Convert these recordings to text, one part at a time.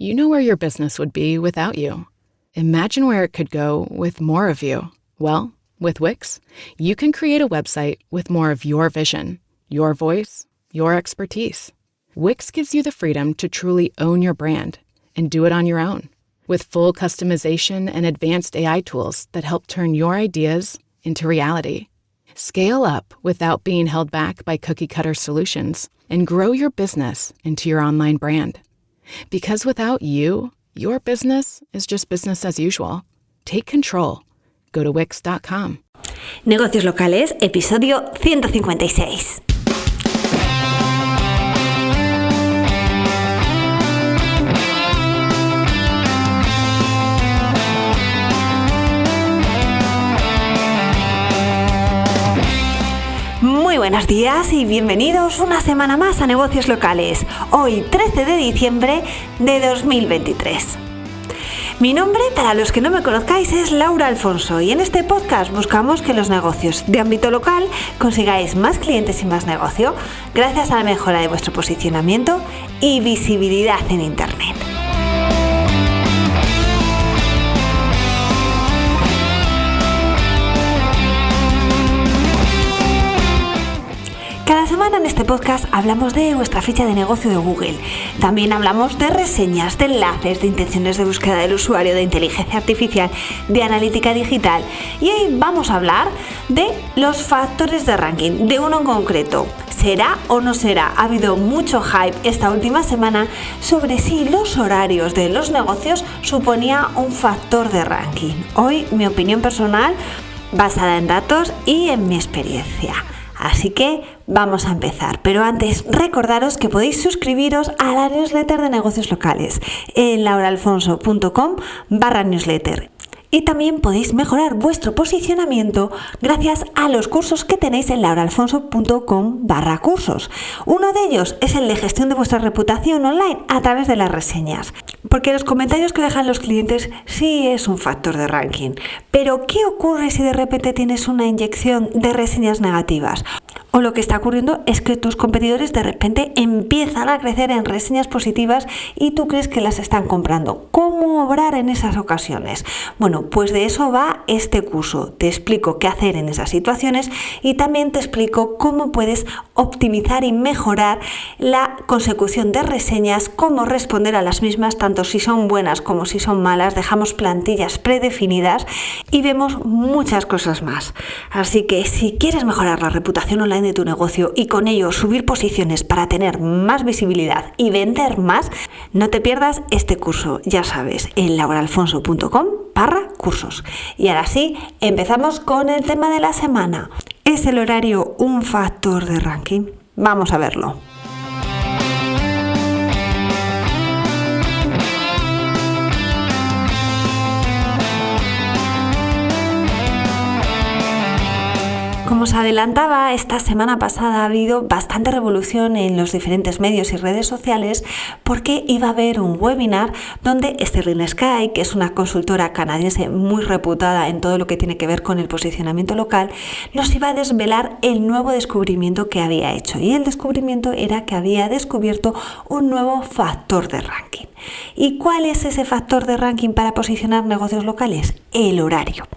you know where your business would be without you. Imagine where it could go with more of you. Well, with Wix, you can create a website with more of your vision, your voice, your expertise. Wix gives you the freedom to truly own your brand and do it on your own. With full customization and advanced AI tools that help turn your ideas into reality. Scale up without being held back by cookie-cutter solutions and grow your business into your online brand. Because without you, your business is just business as usual. Take control. Go to Wix.com. Negocios Locales, episodio 156. Muy buenos días y bienvenidos una semana más a Negocios Locales, hoy 13 de diciembre de 2023. Mi nombre, para los que no me conozcáis, es Laura Alfonso y en este podcast buscamos que los negocios de ámbito local consigáis más clientes y más negocio gracias a la mejora de vuestro posicionamiento y visibilidad en Internet. Cada semana en este podcast hablamos de vuestra ficha de negocio de Google. También hablamos de reseñas, de enlaces, de intenciones de búsqueda del usuario, de inteligencia artificial, de analítica digital. Y hoy vamos a hablar de los factores de ranking, de uno en concreto. ¿Será o no será? Ha habido mucho hype esta última semana sobre si los horarios de los negocios suponía un factor de ranking. Hoy mi opinión personal basada en datos y en mi experiencia. Así que vamos a empezar, pero antes recordaros que podéis suscribiros a la newsletter de Negocios Locales en lauraalfonso.com/newsletter. Y también podéis mejorar vuestro posicionamiento gracias a los cursos que tenéis en lauraalfonso.com/cursos. Uno de ellos es el de gestión de vuestra reputación online a través de las reseñas. Porque los comentarios que dejan los clientes sí es un factor de ranking. Pero ¿qué ocurre si de repente tienes una inyección de reseñas negativas? O lo que está ocurriendo es que tus competidores de repente empiezan a crecer en reseñas positivas y tú crees que las están comprando. ¿Cómo obrar en esas ocasiones? Bueno, pues de eso va este curso. Te explico qué hacer en esas situaciones y también te explico cómo puedes optimizar y mejorar la consecución de reseñas, cómo responder a las mismas, tanto si son buenas como si son malas. Dejamos plantillas predefinidas y vemos muchas cosas más. Así que si quieres mejorar la reputación online de tu negocio y con ello subir posiciones para tener más visibilidad y vender más, no te pierdas este curso, ya sabes, en lauraalfonso.com/cursos. Y ahora sí, empezamos con el tema de la semana. ¿Es el horario un factor de ranking? Vamos a verlo. Como os adelantaba, esta semana pasada ha habido bastante revolución en los diferentes medios y redes sociales porque iba a haber un webinar donde Sterling Sky, que es una consultora canadiense muy reputada en todo lo que tiene que ver con el posicionamiento local, nos iba a desvelar el nuevo descubrimiento que había hecho. Y el descubrimiento era que había descubierto un nuevo factor de ranking. ¿Y cuál es ese factor de ranking para posicionar negocios locales? El horario.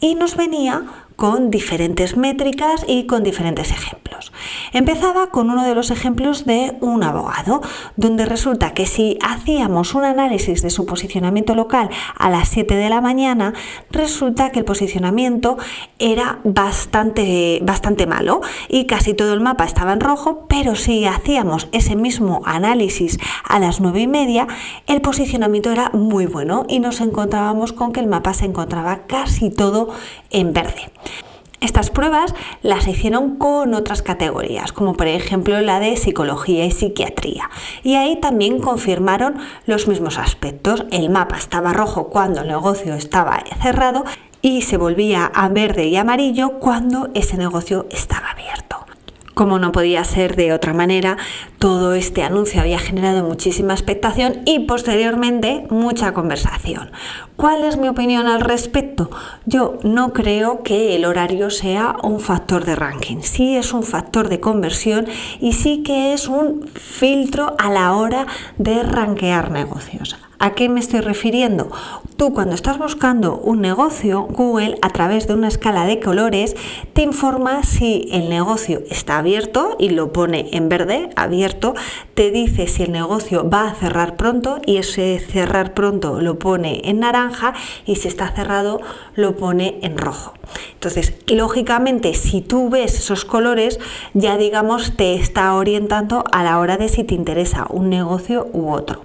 Y nos venía con diferentes métricas y con diferentes ejemplos. Empezaba con uno de los ejemplos de un abogado, donde resulta que si hacíamos un análisis de su posicionamiento local a las 7 de la mañana, resulta que el posicionamiento era bastante malo y casi todo el mapa estaba en rojo, pero si hacíamos ese mismo análisis a las 9:30, el posicionamiento era muy bueno y nos encontrábamos con que el mapa se encontraba casi todo en verde. Estas pruebas las hicieron con otras categorías, como por ejemplo la de psicología y psiquiatría. Y ahí también confirmaron los mismos aspectos. El mapa estaba rojo cuando el negocio estaba cerrado y se volvía a verde y amarillo cuando ese negocio estaba abierto. Como no podía ser de otra manera, todo este anuncio había generado muchísima expectación y posteriormente mucha conversación. ¿Cuál es mi opinión al respecto? Yo no creo que el horario sea un factor de ranking. Sí es un factor de conversión y sí que es un filtro a la hora de rankear negocios. ¿A qué me estoy refiriendo? Tú cuando estás buscando un negocio, Google a través de una escala de colores te informa si el negocio está abierto y lo pone en verde, abierto, te dice si el negocio va a cerrar pronto y ese cerrar pronto lo pone en naranja y si está cerrado lo pone en rojo. Entonces, lógicamente, si tú ves esos colores, ya digamos te está orientando a la hora de si te interesa un negocio u otro.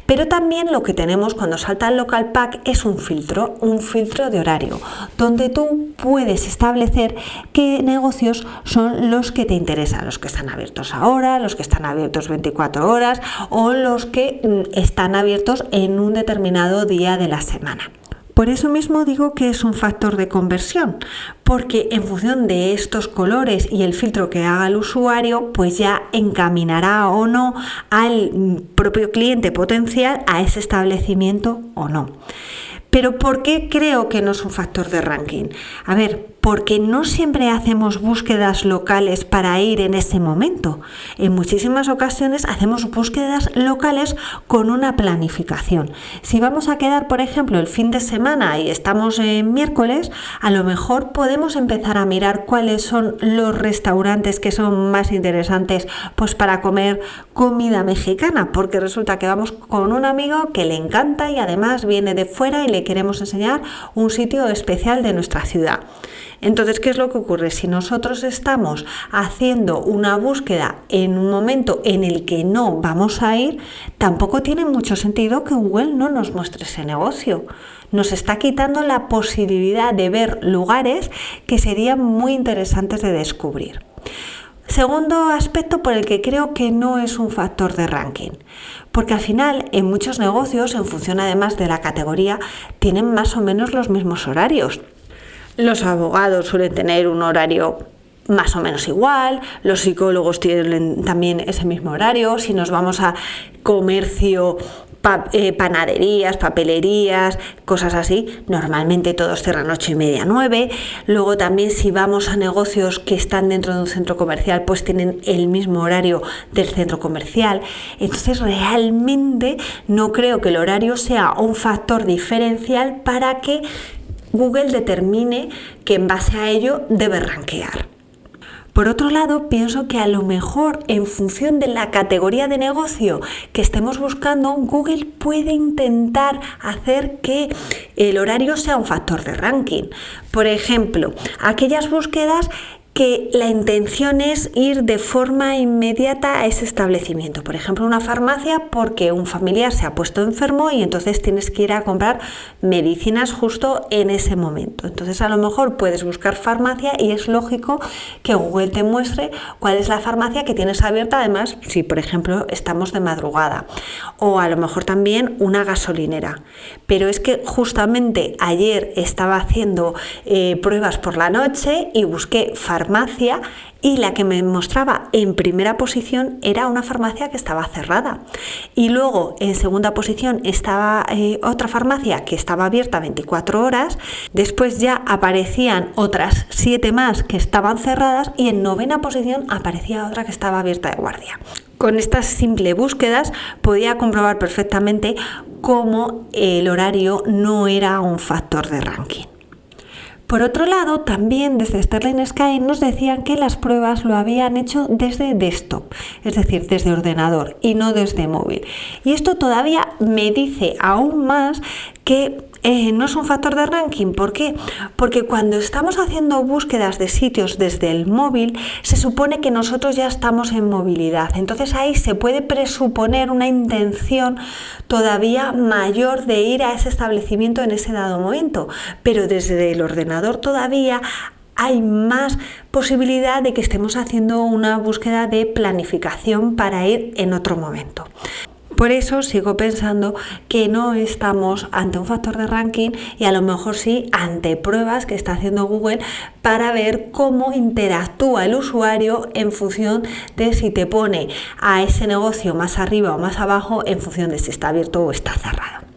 Pero también lo que tenemos cuando salta el local pack es un filtro de horario, donde tú puedes establecer qué negocios son los que te interesan, los que están abiertos ahora, los que están abiertos 24 horas o los que están abiertos en un determinado día de la semana. Por eso mismo digo que es un factor de conversión, porque en función de estos colores y el filtro que haga el usuario, pues ya encaminará o no al propio cliente potencial a ese establecimiento o no. Pero ¿por qué creo que no es un factor de ranking? A ver, porque no siempre hacemos búsquedas locales para ir en ese momento. En muchísimas ocasiones hacemos búsquedas locales con una planificación. Si vamos a quedar, por ejemplo, el fin de semana y estamos en miércoles, a lo mejor podemos empezar a mirar cuáles son los restaurantes que son más interesantes pues para comer comida mexicana, porque resulta que vamos con un amigo que le encanta y además viene de fuera y le queremos enseñar un sitio especial de nuestra ciudad. Entonces, ¿qué es lo que ocurre? Si nosotros estamos haciendo una búsqueda en un momento en el que no vamos a ir, tampoco tiene mucho sentido que Google no nos muestre ese negocio. Nos está quitando la posibilidad de ver lugares que serían muy interesantes de descubrir. Segundo aspecto por el que creo que no es un factor de ranking, porque al final en muchos negocios, en función además de la categoría, tienen más o menos los mismos horarios. Los abogados suelen tener un horario más o menos igual, los psicólogos tienen también ese mismo horario. Si nos vamos a comercio, panaderías, papelerías, cosas así, normalmente todos cierran 8:30, 9. Luego también si vamos a negocios que están dentro de un centro comercial, pues tienen el mismo horario del centro comercial. Entonces realmente no creo que el horario sea un factor diferencial para que Google determine que en base a ello debe rankear. Por otro lado, pienso que a lo mejor en función de la categoría de negocio que estemos buscando, Google puede intentar hacer que el horario sea un factor de ranking. Por ejemplo, aquellas búsquedas que la intención es ir de forma inmediata a ese establecimiento. Por ejemplo, una farmacia porque un familiar se ha puesto enfermo y entonces tienes que ir a comprar medicinas justo en ese momento. Entonces a lo mejor puedes buscar farmacia y es lógico que Google te muestre cuál es la farmacia que tienes abierta, además si por ejemplo estamos de madrugada, o a lo mejor también una gasolinera. Pero es que justamente ayer estaba haciendo pruebas por la noche y busqué farmacia y la que me mostraba en primera posición era una farmacia que estaba cerrada. Y luego en segunda posición estaba otra farmacia que estaba abierta 24 horas. Después ya aparecían otras 7 más que estaban cerradas y en novena posición aparecía otra que estaba abierta de guardia. Con estas simples búsquedas podía comprobar perfectamente cómo el horario no era un factor de ranking. Por otro lado, también desde Sterling Sky nos decían que las pruebas lo habían hecho desde desktop, es decir, desde ordenador y no desde móvil. Y esto todavía me dice aún más que no es un factor de ranking. ¿Por qué? Porque cuando estamos haciendo búsquedas de sitios desde el móvil, se supone que nosotros ya estamos en movilidad. Entonces ahí se puede presuponer una intención todavía mayor de ir a ese establecimiento en ese dado momento. Pero desde el ordenador todavía hay más posibilidad de que estemos haciendo una búsqueda de planificación para ir en otro momento. Por eso sigo pensando que no estamos ante un factor de ranking y a lo mejor sí ante pruebas que está haciendo Google para ver cómo interactúa el usuario en función de si te pone a ese negocio más arriba o más abajo, en función de si está abierto o está cerrado.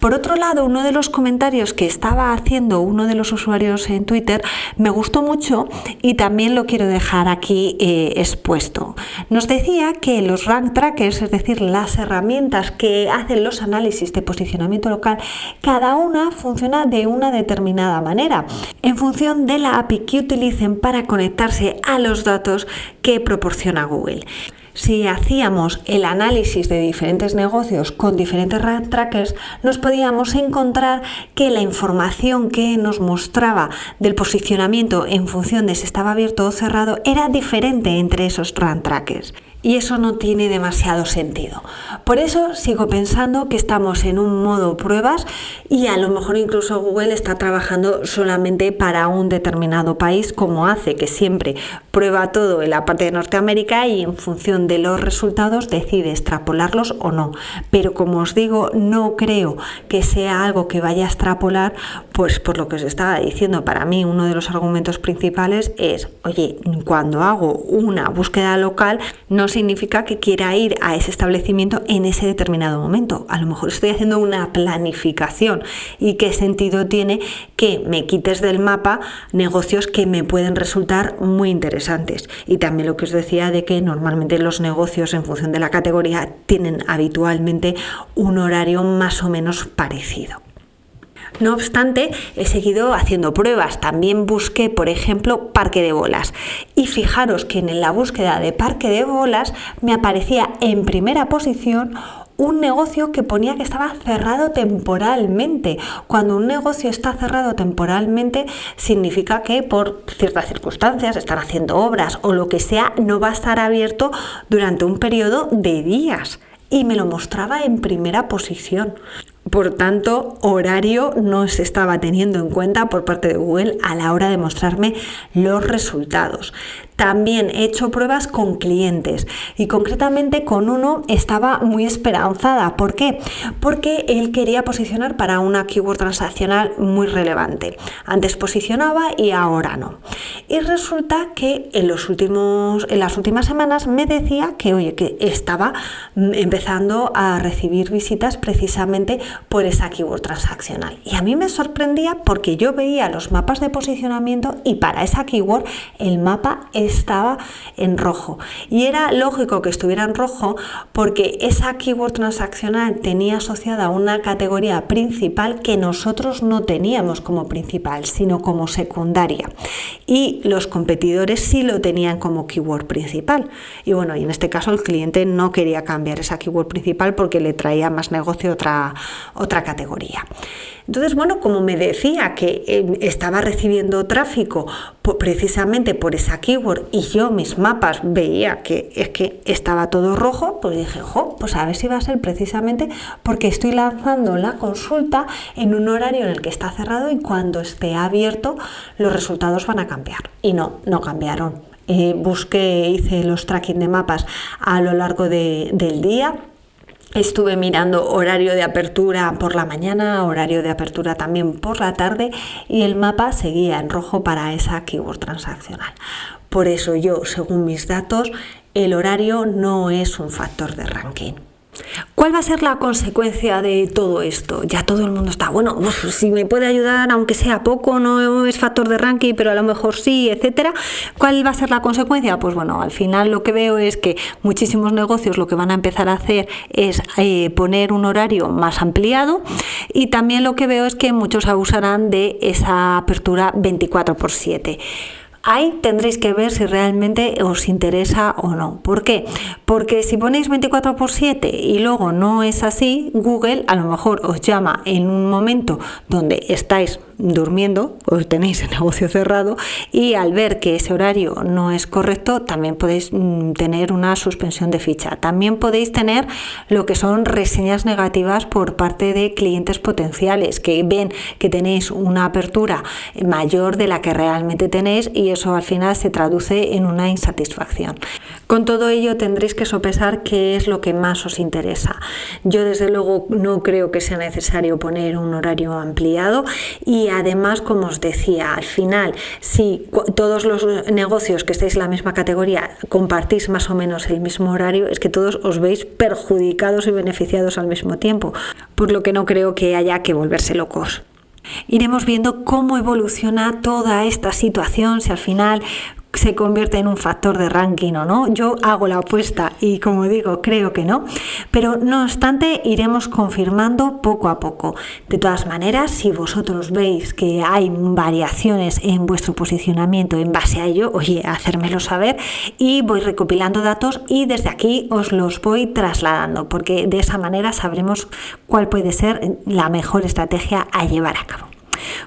Por otro lado, uno de los comentarios que estaba haciendo uno de los usuarios en Twitter me gustó mucho y también lo quiero dejar aquí expuesto. Nos decía que los rank trackers, es decir, las herramientas que hacen los análisis de posicionamiento local, cada una funciona de una determinada manera, en función de la API que utilicen para conectarse a los datos que proporciona Google. Si hacíamos el análisis de diferentes negocios con diferentes rank trackers, nos podíamos encontrar que la información que nos mostraba del posicionamiento en función de si estaba abierto o cerrado era diferente entre esos rank trackers. Y eso no tiene demasiado sentido. Por eso sigo pensando que estamos en un modo pruebas y a lo mejor incluso Google está trabajando solamente para un determinado país, como hace, que siempre prueba todo en la parte de Norteamérica y en función de los resultados decide extrapolarlos o no. Pero como os digo, no creo que sea algo que vaya a extrapolar, pues por lo que os estaba diciendo. Para mí uno de los argumentos principales es, oye, cuando hago una búsqueda local no significa que quiera ir a ese establecimiento en ese determinado momento. A lo mejor estoy haciendo una planificación y qué sentido tiene que me quites del mapa negocios que me pueden resultar muy interesantes. Y también lo que os decía de que normalmente los negocios en función de la categoría tienen habitualmente un horario más o menos parecido. No obstante, he seguido haciendo pruebas. También busqué, por ejemplo, parque de bolas. Y fijaros que en la búsqueda de parque de bolas me aparecía en primera posición un negocio que ponía que estaba cerrado temporalmente. Cuando un negocio está cerrado temporalmente, significa que por ciertas circunstancias, están haciendo obras o lo que sea, no va a estar abierto durante un periodo de días. Y me lo mostraba en primera posición. Por tanto, horario no se estaba teniendo en cuenta por parte de Google a la hora de mostrarme los resultados. También he hecho pruebas con clientes y concretamente con uno estaba muy esperanzada. ¿Por qué? Porque él quería posicionar para una keyword transaccional muy relevante. Antes posicionaba y ahora no. Y resulta que en las últimas semanas me decía que, oye, que estaba empezando a recibir visitas precisamente por esa keyword transaccional. Y a mí me sorprendía porque yo veía los mapas de posicionamiento y para esa keyword el mapa estaba en rojo. Y era lógico que estuviera en rojo porque esa keyword transaccional tenía asociada una categoría principal que nosotros no teníamos como principal, sino como secundaria. Y los competidores sí lo tenían como keyword principal. Y bueno, y en este caso el cliente no quería cambiar esa keyword principal porque le traía más negocio otra categoría. Entonces, bueno, como me decía que estaba recibiendo tráfico precisamente por esa keyword y yo mis mapas veía que es que estaba todo rojo, pues dije, pues a ver si va a ser precisamente porque estoy lanzando la consulta en un horario en el que está cerrado y cuando esté abierto los resultados van a cambiar. Y no cambiaron. Hice los tracking de mapas a lo largo del día. Estuve mirando horario de apertura por la mañana, horario de apertura también por la tarde y el mapa seguía en rojo para esa keyword transaccional. Por eso yo, según mis datos, el horario no es un factor de ranking. ¿Cuál va a ser la consecuencia de todo esto? Ya todo el mundo está, bueno, si me puede ayudar, aunque sea poco, no es factor de ranking, pero a lo mejor sí, etcétera. ¿Cuál va a ser la consecuencia? Pues bueno, al final lo que veo es que muchísimos negocios lo que van a empezar a hacer es poner un horario más ampliado y también lo que veo es que muchos abusarán de esa apertura 24/7. Ahí tendréis que ver si realmente os interesa o no. ¿Por qué? Porque si ponéis 24/7 y luego no es así, Google a lo mejor os llama en un momento donde estáis durmiendo o tenéis el negocio cerrado y al ver que ese horario no es correcto también podéis tener una suspensión de ficha. También podéis tener lo que son reseñas negativas por parte de clientes potenciales que ven que tenéis una apertura mayor de la que realmente tenéis y eso al final se traduce en una insatisfacción. Con todo ello tendréis que sopesar qué es lo que más os interesa. Yo desde luego no creo que sea necesario poner un horario ampliado y además, como os decía, al final si todos los negocios que estáis en la misma categoría compartís más o menos el mismo horario, es que todos os veis perjudicados y beneficiados al mismo tiempo, por lo que no creo que haya que volverse locos. Iremos viendo cómo evoluciona toda esta situación, si al final se convierte en un factor de ranking o no. Yo hago la apuesta y, como digo, creo que no, pero no obstante iremos confirmando poco a poco. De todas maneras, si vosotros veis que hay variaciones en vuestro posicionamiento en base a ello, oye, hacérmelo saber y voy recopilando datos y desde aquí os los voy trasladando, porque de esa manera sabremos cuál puede ser la mejor estrategia a llevar a cabo.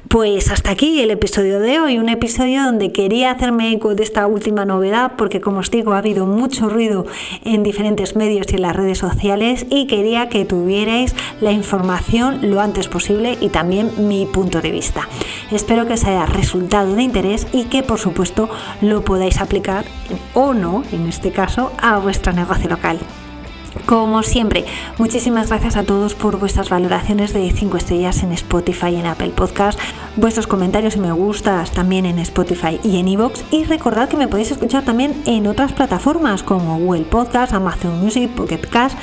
Pues hasta aquí el episodio de hoy, un episodio donde quería hacerme eco de esta última novedad porque, como os digo, ha habido mucho ruido en diferentes medios y en las redes sociales y quería que tuvierais la información lo antes posible y también mi punto de vista. Espero que os haya resultado de interés y que, por supuesto, lo podáis aplicar o no, en este caso, a vuestro negocio local. Como siempre, muchísimas gracias a todos por vuestras valoraciones de 5 estrellas en Spotify y en Apple Podcast, vuestros comentarios y me gustas también en Spotify y en iVoox, y recordad que me podéis escuchar también en otras plataformas como Google Podcast, Amazon Music, Pocket Cast,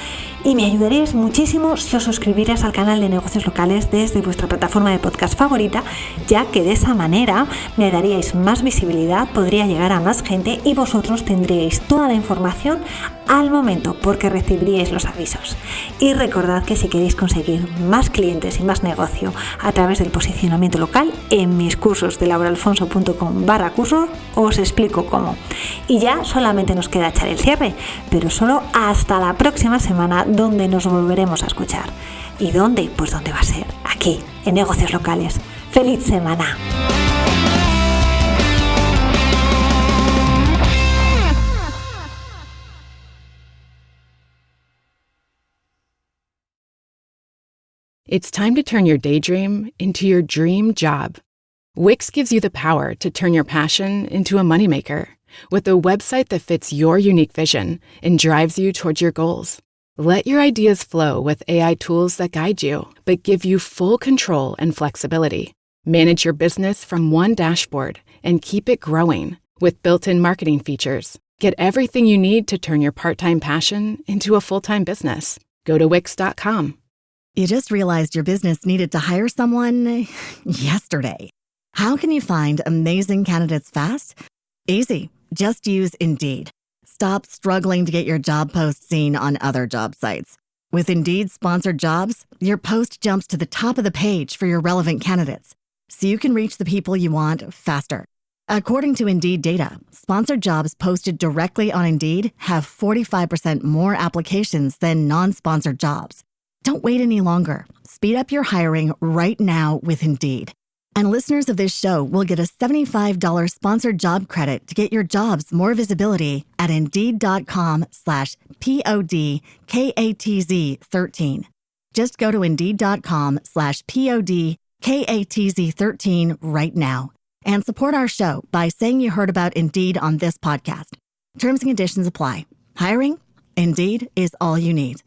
y me ayudaréis muchísimo si os suscribierais al canal de negocios locales desde vuestra plataforma de podcast favorita, ya que de esa manera me daríais más visibilidad, podría llegar a más gente y vosotros tendríais toda la información al momento porque recibiríais los avisos. Y recordad que si queréis conseguir más clientes y más negocio a través del posicionamiento local, en mis cursos de lauraalfonso.com/curso os explico cómo. Y ya solamente nos queda echar el cierre, pero solo hasta la próxima semana, donde nos volveremos a escuchar. ¿Y dónde? Pues dónde va a ser, aquí, en Negocios Locales. ¡Feliz semana! It's time to turn your daydream into your dream job. Wix gives you the power to turn your passion into a moneymaker with a website that fits your unique vision and drives you towards your goals. Let your ideas flow with AI tools that guide you, but give you full control and flexibility. Manage your business from one dashboard and keep it growing with built-in marketing features. Get everything you need to turn your part-time passion into a full-time business. Go to Wix.com. You just realized your business needed to hire someone yesterday. How can you find amazing candidates fast? Easy. Just use Indeed. Stop struggling to get your job post seen on other job sites. With Indeed sponsored jobs, your post jumps to the top of the page for your relevant candidates, so you can reach the people you want faster. According to Indeed data, sponsored jobs posted directly on Indeed have 45% more applications than non-sponsored jobs. Don't wait any longer. Speed up your hiring right now with Indeed. And listeners of this show will get a $75 sponsored job credit to get your jobs more visibility at Indeed.com/PODKATZ13. Just go to Indeed.com/PODKATZ13 right now and support our show by saying you heard about Indeed on this podcast. Terms and conditions apply. Hiring? Indeed is all you need.